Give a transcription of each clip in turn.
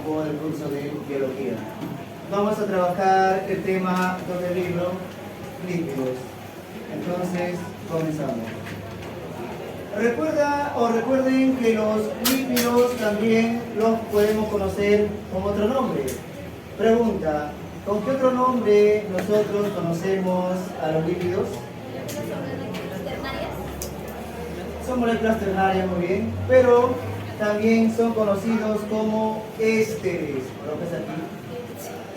campo del curso de biología. Vamos a trabajar el tema del libro, lípidos. Entonces, comenzamos. Recuerden que los lípidos también los podemos conocer con otro nombre. Pregunta, ¿con qué otro nombre nosotros conocemos a los lípidos? Son moléculas ternarias, muy bien, pero también son conocidos como ésteres. ¿Colocas aquí?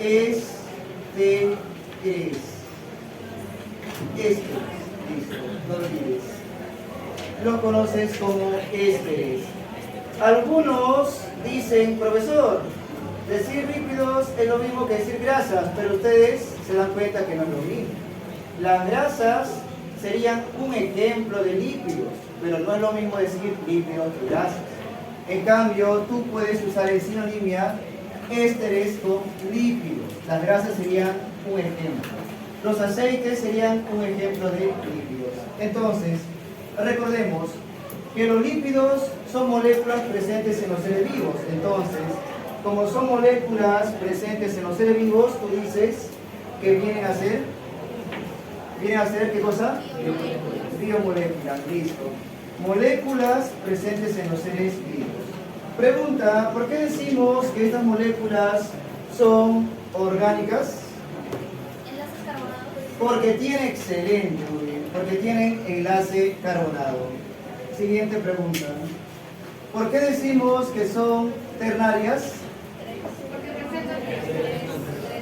Ésteres. Ésteres, listo, no lo olvides. Lo conoces como ésteres. Algunos dicen, profesor, decir lípidos es lo mismo que decir grasas, pero ustedes se dan cuenta que no es lo mismo. Las grasas serían un ejemplo de lípidos, pero no es lo mismo decir lípidos que grasas. En cambio, tú puedes usar en sinonimia ésteres con lípidos. Las grasas serían un ejemplo. Los aceites serían un ejemplo de lípidos. Entonces, recordemos que los lípidos son moléculas presentes en los seres vivos. Entonces, como son moléculas presentes en los seres vivos, tú dices que vienen a ser ¿qué cosa? Biomoléculas, listo. Moléculas presentes en los seres vivos. Pregunta, ¿por qué decimos que estas moléculas son orgánicas? Enlaces carbonados. Porque tienen, excelente, muy bien, porque tienen enlace carbonado. Siguiente pregunta. ¿Por qué decimos que son ternarias?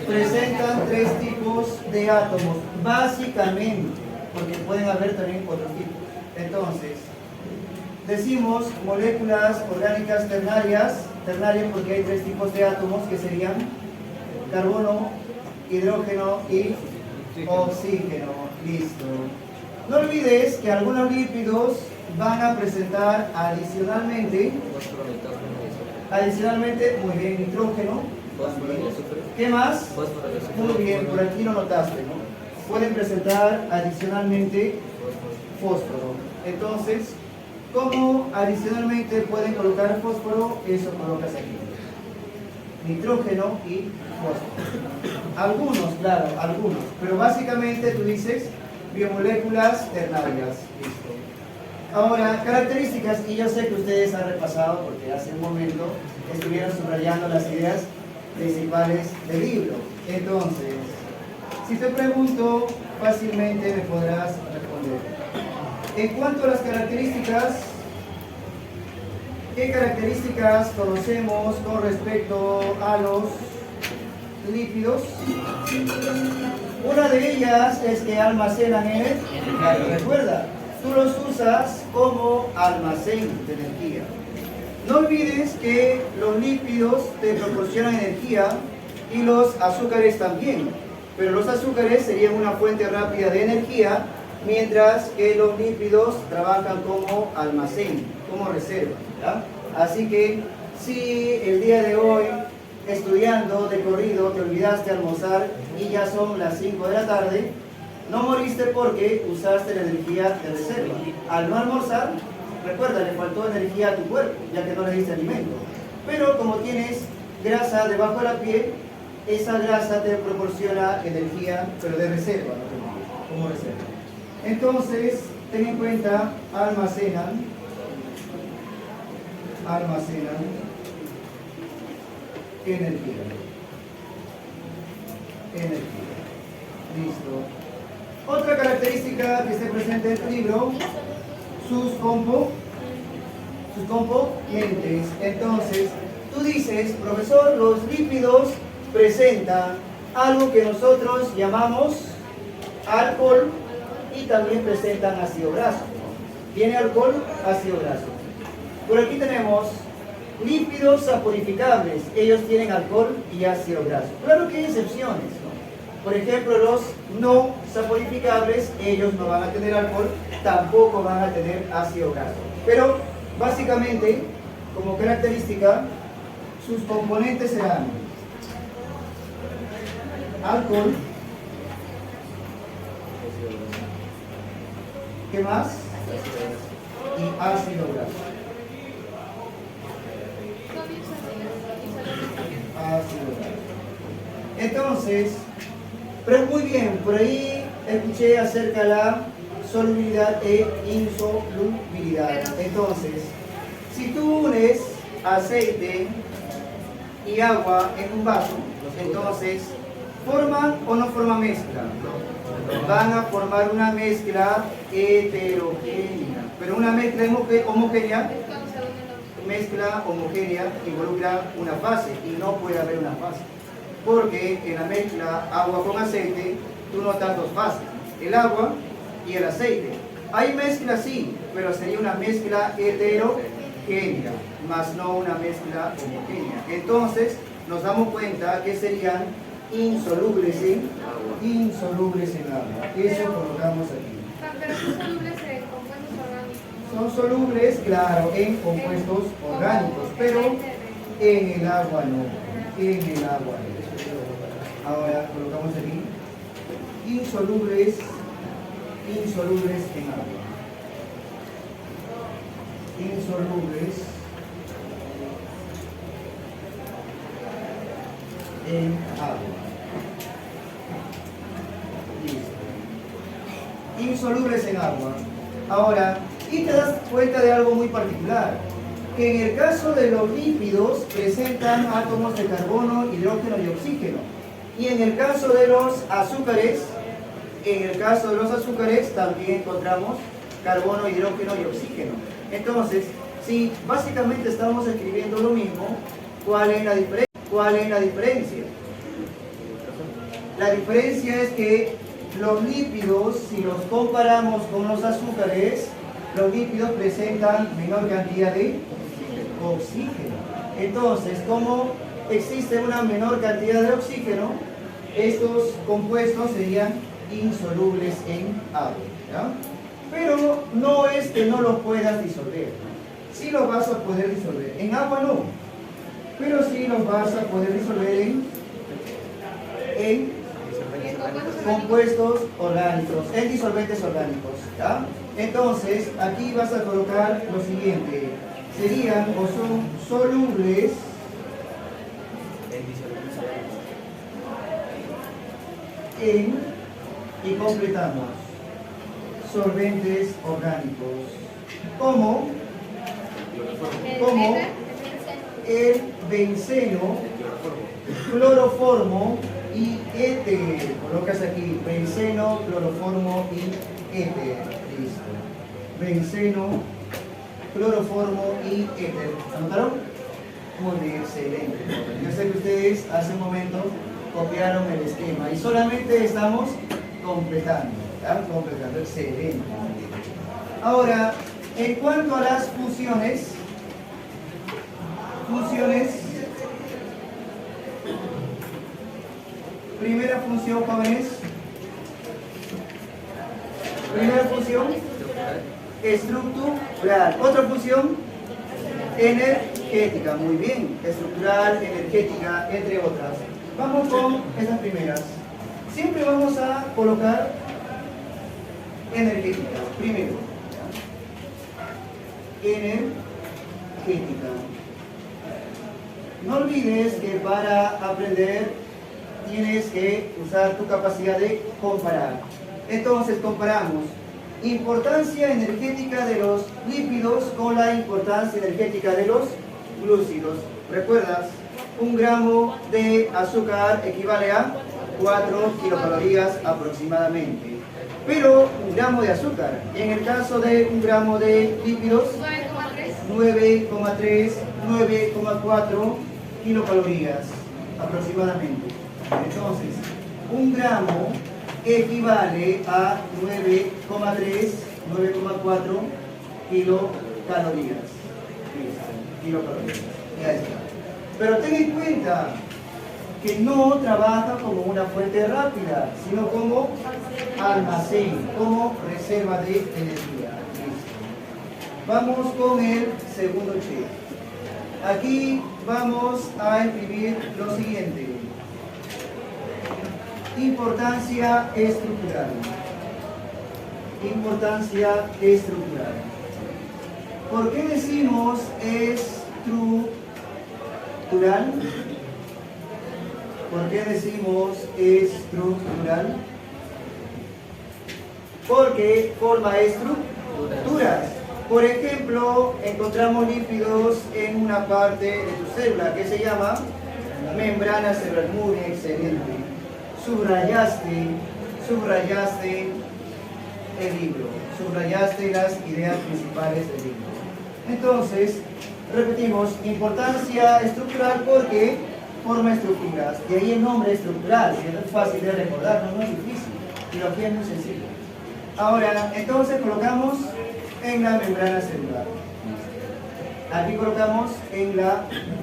Presentan tres tipos de átomos, básicamente, porque pueden haber también otros tipos. Entonces, decimos moléculas orgánicas ternarias porque hay tres tipos de átomos que serían carbono, hidrógeno y oxígeno. Listo. No olvides que algunos lípidos van a presentar adicionalmente, muy bien, nitrógeno. ¿Qué más? Muy bien, por aquí lo notaste, ¿no? Pueden presentar adicionalmente fósforo. Entonces, ¿cómo adicionalmente pueden colocar fósforo? Eso colocas aquí. Nitrógeno y fósforo. Algunos, claro, algunos. Pero básicamente tú dices biomoléculas ternarias. Listo. Ahora, características, y yo sé que ustedes han repasado porque hace un momento estuvieron subrayando las ideas principales del libro. Entonces, si te pregunto, fácilmente me podrás responder. En cuanto a las características, ¿qué características conocemos con respecto a los lípidos? Una de ellas es que almacenan energía. Recuerda, tú los usas como almacén de energía. No olvides que los lípidos te proporcionan energía y los azúcares también, pero los azúcares serían una fuente rápida de energía, mientras que los lípidos trabajan como almacén, como reserva, ¿ya? Así que si el día de hoy, estudiando de corrido, te olvidaste de almorzar y ya son las 5 de la tarde, no moriste porque usaste la energía de reserva. Al no almorzar, recuerda, le faltó energía a tu cuerpo, ya que no le diste alimento. Pero como tienes grasa debajo de la piel, esa grasa te proporciona energía, pero de reserva, ¿no? Como reserva. Entonces, ten en cuenta, almacenan energía. Listo. Otra característica que esté presente en tu libro, sus componentes. Entonces, tú dices, profesor, los lípidos presentan algo que nosotros llamamos alcohol y también presentan ácido graso. ¿Tiene alcohol? Ácido graso. Por aquí tenemos lípidos saponificables. Ellos tienen alcohol y ácido graso. Claro que hay excepciones, ¿no? Por ejemplo, los no saponificables, ellos no van a tener alcohol, tampoco van a tener ácido graso. Pero, básicamente, como característica, sus componentes serán alcohol, ¿qué más? Y ácido graso. Entonces, pero muy bien, por ahí escuché acerca de la solubilidad e insolubilidad. Entonces, si tú unes aceite y agua en un vaso, entonces, ¿forman o no forman mezcla? Van a formar una mezcla heterogénea. Pero una mezcla homogénea, mezcla homogénea involucra una fase y no puede haber una fase. Porque en la mezcla agua con aceite, tú notas dos fases, el agua y el aceite. Hay mezcla sí, pero sería una mezcla heterogénea, más no una mezcla homogénea. Entonces, nos damos cuenta que serían insolubles en agua. Eso colocamos aquí. Pero son solubles en compuestos orgánicos. Son solubles, claro, en compuestos orgánicos, pero en el agua no. En el agua no. Ahora colocamos aquí insolubles en agua. Insolubles en agua. Listo. Insolubles en agua. Ahora, y te das cuenta de algo muy particular, que en el caso de los lípidos presentan átomos de carbono, hidrógeno y oxígeno. Y en el caso de los azúcares, también encontramos carbono, hidrógeno y oxígeno. Entonces, si básicamente estamos escribiendo lo mismo, ¿cuál es la diferencia? La diferencia es que los lípidos, si los comparamos con los azúcares, los lípidos presentan menor cantidad de oxígeno. Entonces, como existe una menor cantidad de oxígeno, estos compuestos serían insolubles en agua, ¿ya? Pero no es que no los puedas disolver. Sí los vas a poder disolver. En agua no, pero sí los vas a poder disolver en compuestos orgánicos, en disolventes orgánicos, ¿ya? Entonces, aquí vas a colocar lo siguiente. Serían o son solubles en, y completamos, solventes orgánicos, como el benceno, cloroformo y éter. Colocas aquí benceno, cloroformo y éter. Listo. Benceno, cloroformo y éter. ¿Anotaron? Muy bien, excelente. Yo sé que ustedes hace un momento copiaron el esquema y solamente estamos completando. ¿Están completando? Excelente. Ahora, en cuanto a las fusiones, primera función, jóvenes. Primera función, estructural. Otra función, energética. Muy bien, estructural, energética, entre otras. Vamos con estas primeras. Siempre vamos a colocar energética. Primero, energética. No olvides que para aprender tienes que usar tu capacidad de comparar. Entonces comparamos importancia energética de los lípidos con la importancia energética de los glúcidos. ¿Recuerdas? 1 gramo de azúcar equivale a 4 kilocalorías aproximadamente. Pero 1 gramo de azúcar. Y en el caso de 1 gramo de lípidos, 9,3, 9,4 kilocalorías aproximadamente. Entonces, 1 gramo equivale a 9,3, 9,4 kilocalorías. Kilocalorías. Ya está. Pero ten en cuenta que no trabaja como una fuente rápida, sino como almacén, como reserva de energía. Listo. Vamos con el segundo check. Aquí vamos a escribir lo siguiente. Importancia estructural. Importancia estructural. ¿Por qué decimos estructural? ¿Por qué decimos estructural? Porque forma estructuras. Por ejemplo, encontramos lípidos en una parte de tu célula que se llama membrana celular. Muy excelente. Subrayaste el libro. Subrayaste las ideas principales del libro. Entonces, repetimos, importancia estructural porque forma estructuras. De ahí el nombre estructural, que es fácil de recordar, no es difícil. Biología es muy sencillo. Ahora, entonces colocamos en la membrana celular. Aquí colocamos en la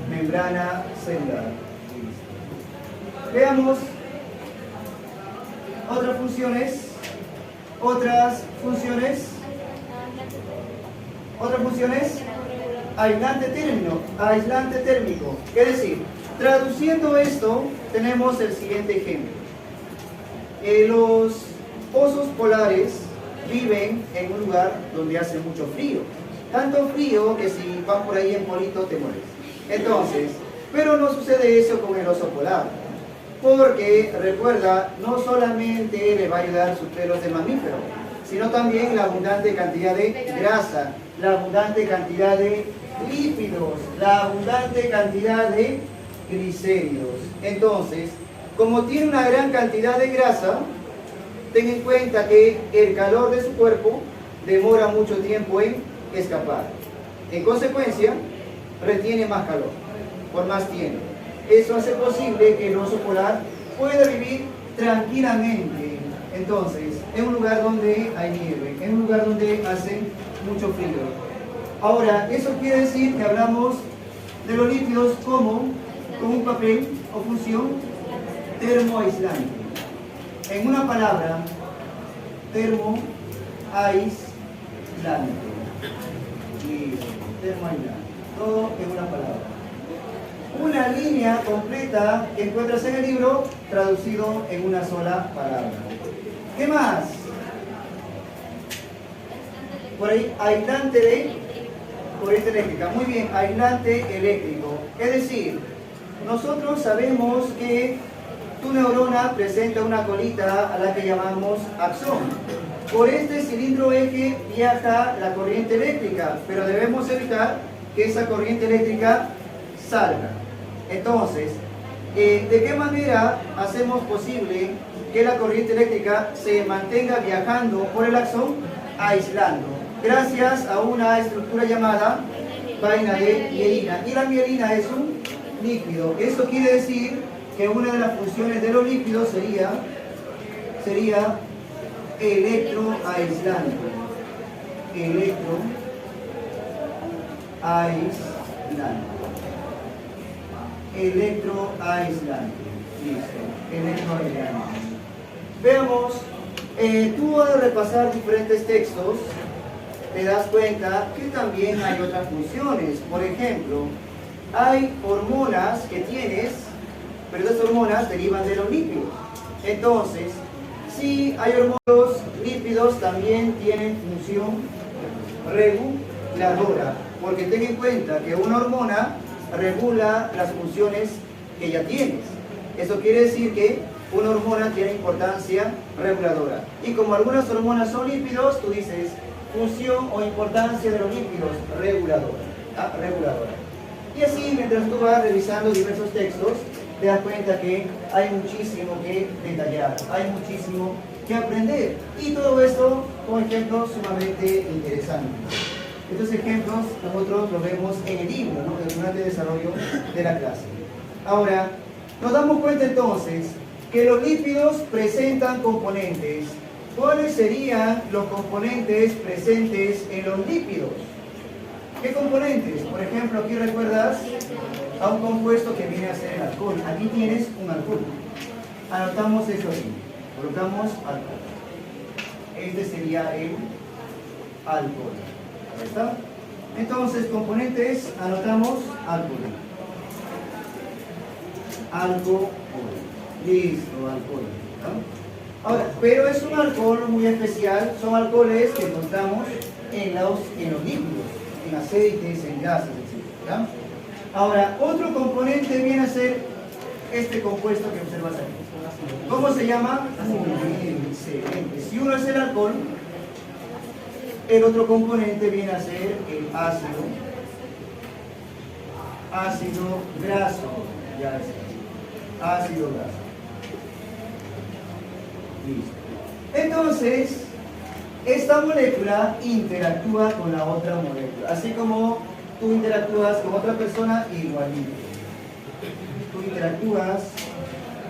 membrana celular. Veamos otras funciones. Otras funciones. Aislante térmico. Es decir, traduciendo esto, tenemos el siguiente ejemplo. Los osos polares viven en un lugar donde hace mucho frío. Tanto frío que si vas por ahí en polito te mueres. Entonces, pero no sucede eso con el oso polar. Porque, recuerda, no solamente le va a ayudar sus pelos de mamífero, sino también la abundante cantidad de grasa, la abundante cantidad de lípidos, la abundante cantidad de glicéridos. Entonces, como tiene una gran cantidad de grasa, ten en cuenta que el calor de su cuerpo demora mucho tiempo en escapar. En consecuencia, retiene más calor por más tiempo. Eso hace posible que el oso polar pueda vivir tranquilamente. Entonces, en un lugar donde hay nieve, en un lugar donde hace mucho frío. Ahora, eso quiere decir que hablamos de los lípidos como un papel o función termoaislante. En una palabra, termoaislante. Termoaislante. Todo en una palabra. Una línea completa que encuentras en el libro traducido en una sola palabra. ¿Qué más? Por ahí, aislante de corriente eléctrica. Muy bien, aislante eléctrico. Es decir, nosotros sabemos que tu neurona presenta una colita a la que llamamos axón. Por este cilindro eje viaja la corriente eléctrica, pero debemos evitar que esa corriente eléctrica salga. Entonces, ¿de qué manera hacemos posible que la corriente eléctrica se mantenga viajando por el axón? Aislando, gracias a una estructura llamada vaina de mielina. Y la mielina es un lípido. Esto quiere decir que una de las funciones de los lípidos sería electroaislante. Electroaislante. Listo. Electroaislante. Veamos, tú al repasar diferentes textos, te das cuenta que también hay otras funciones. Por ejemplo, hay hormonas que tienes, pero esas hormonas derivan de los lípidos. Entonces, si hay hormonas, los lípidos también tienen función reguladora, porque ten en cuenta que una hormona regula las funciones que ya tienes. Eso quiere decir que una hormona tiene importancia reguladora. Y como algunas hormonas son lípidos, tú dices función o importancia de los lípidos reguladora. Reguladora. Y así, mientras tú vas revisando diversos textos, te das cuenta que hay muchísimo que detallar, hay muchísimo que aprender. Y todo esto con ejemplos sumamente interesantes. Estos ejemplos nosotros los vemos en el libro, ¿no? Durante el desarrollo de la clase. Ahora, nos damos cuenta entonces que los lípidos presentan componentes. ¿Cuáles serían los componentes presentes en los lípidos? ¿Qué componentes? Por ejemplo, aquí recuerdas a un compuesto que viene a ser el alcohol. Aquí tienes un alcohol. Anotamos eso aquí. Colocamos alcohol. Este sería el alcohol. Ahí está. Entonces, componentes, anotamos alcohol. Alcohol. Listo, alcohol. ¿No? Ahora, pero es un alcohol muy especial. Son alcoholes que encontramos en los líquidos, en aceites, en gases, etc. Ahora, otro componente viene a ser este compuesto que observas aquí. ¿Cómo se llama? Excelente. Si uno es el alcohol, el otro componente viene a ser el ácido graso. Ya está. Ácido graso. Listo. Entonces, esta molécula interactúa con la otra molécula. Así como tú interactúas con otra persona, igualito. Tú interactúas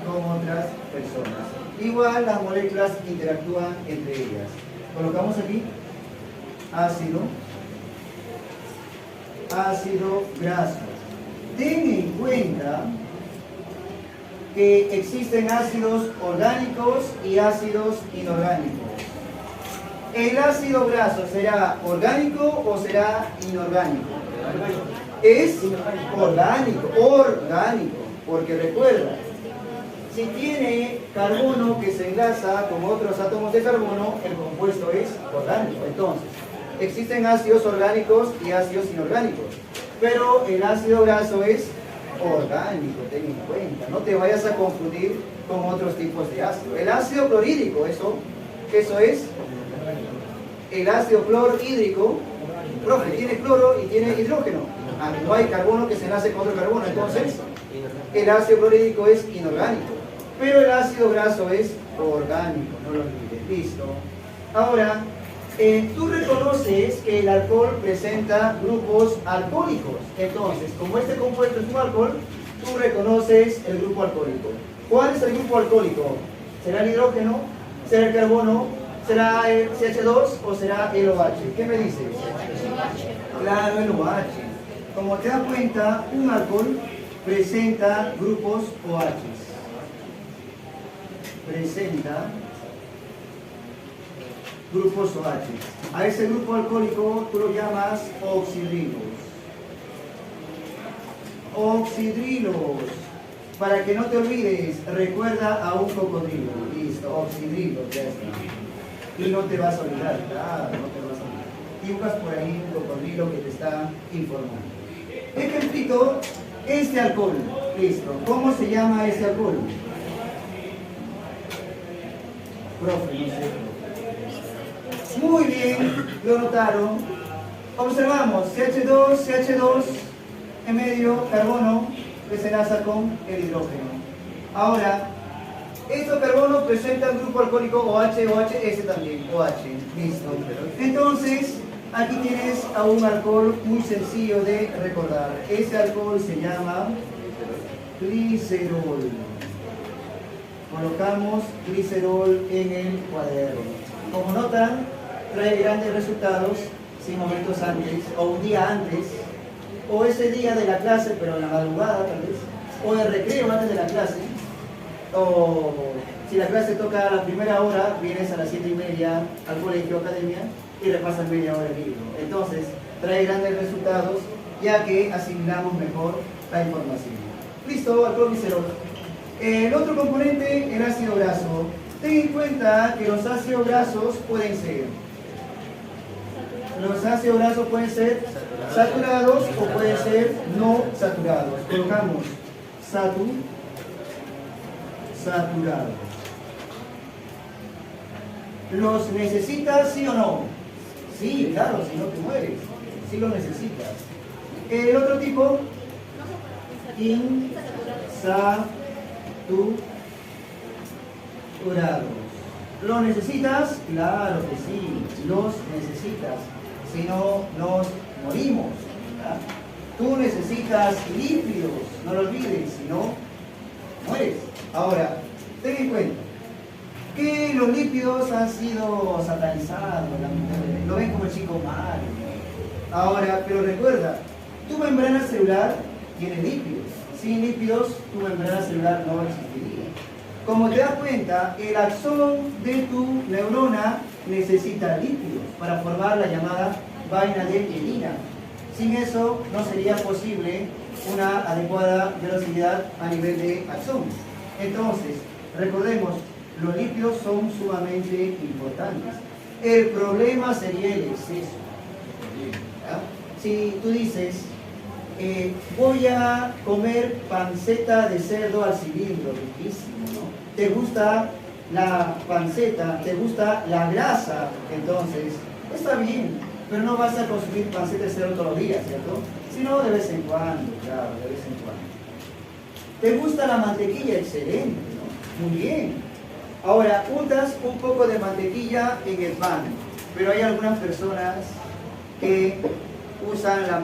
con otras personas. Igual las moléculas interactúan entre ellas. Colocamos aquí ácido graso. Ten en cuenta que existen ácidos orgánicos y ácidos inorgánicos. ¿El ácido graso será orgánico o será inorgánico? Es orgánico, porque recuerda, si tiene carbono que se enlaza con otros átomos de carbono, el compuesto es orgánico. Entonces, existen ácidos orgánicos y ácidos inorgánicos, pero el ácido graso es orgánico, ten en cuenta, no te vayas a confundir con otros tipos de ácido. El ácido clorhídrico, eso es el ácido clorhídrico, profe, tiene cloro y tiene hidrógeno. No hay carbono que se enlace con otro carbono, entonces el ácido clorhídrico es inorgánico, pero el ácido graso es orgánico, no lo olvides. Listo. Ahora, tú reconoces que el alcohol presenta grupos alcohólicos. Entonces, como este compuesto es un alcohol, tú reconoces el grupo alcohólico. ¿Cuál es el grupo alcohólico? ¿Será el hidrógeno? ¿Será el carbono? ¿Será el CH2 o será el OH? ¿Qué me dices? Claro, el OH. Como te das cuenta, un alcohol presenta grupos OH. Presenta grupos OH. A ese grupo alcohólico tú lo llamas oxidrilos. Oxidrilos. Para que no te olvides, recuerda a un cocodrilo. Listo, oxidrilos, ya está. Y no te vas a olvidar, claro, no te vas a olvidar. Y buscas por ahí un cocodrilo que te está informando. Ejemplito, este alcohol. Listo. ¿Cómo se llama ese alcohol? Profe, no sé. Muy bien, lo notaron. Observamos, CH2, en medio, carbono, que se enlaza con el hidrógeno. Ahora, estos carbonos presentan grupo alcohólico OH, ese también, OH. Listo. Entonces, aquí tienes a un alcohol muy sencillo de recordar. Ese alcohol se llama glicerol. Colocamos glicerol en el cuaderno. Como notan, trae grandes resultados 5 minutos antes, o un día antes, o ese día de la clase, pero en la madrugada tal vez, o el recreo antes de la clase, o si la clase toca a la primera hora, vienes a las 7:30 al colegio o academia y repasas media hora el libro. Entonces, trae grandes resultados, ya que asimilamos mejor la información. Listo, alcohol glicerol. El otro componente, el ácido graso. Ten en cuenta que los ácidos grasos pueden ser saturados o pueden ser no saturados. Colocamos saturados. ¿Los necesitas, sí o no? Sí, claro, si no te mueres. Sí lo necesitas. El otro tipo, insaturados. ¿Los necesitas? Claro que sí, los necesitas. Si no, nos morimos. ¿Verdad? Tú necesitas lípidos, no lo olvides, si no, mueres. Ahora, ten en cuenta que los lípidos han sido satanizados, lamentablemente. Lo ven como el chico malo. Ahora, pero recuerda, tu membrana celular tiene lípidos. Sin lípidos, tu membrana celular no existiría. Como te das cuenta, el axón de tu neurona necesita lípidos para formar la llamada vaina de mielina. Sin eso, no sería posible una adecuada velocidad a nivel de axón. Entonces, recordemos, los lípidos son sumamente importantes. El problema sería el exceso. ¿Ya? Si tú dices, voy a comer panceta de cerdo al cilindro, riquísimo, ¿no? ¿Te gusta la panceta? ¿Te gusta la grasa? Entonces, está bien, pero no vas a consumir panceta de cerdo todos los días, ¿cierto? Sino de vez en cuando, claro, de vez en cuando. ¿Te gusta la mantequilla? Excelente, ¿no? Muy bien. Ahora, untas un poco de mantequilla en el pan, pero hay algunas personas que usan la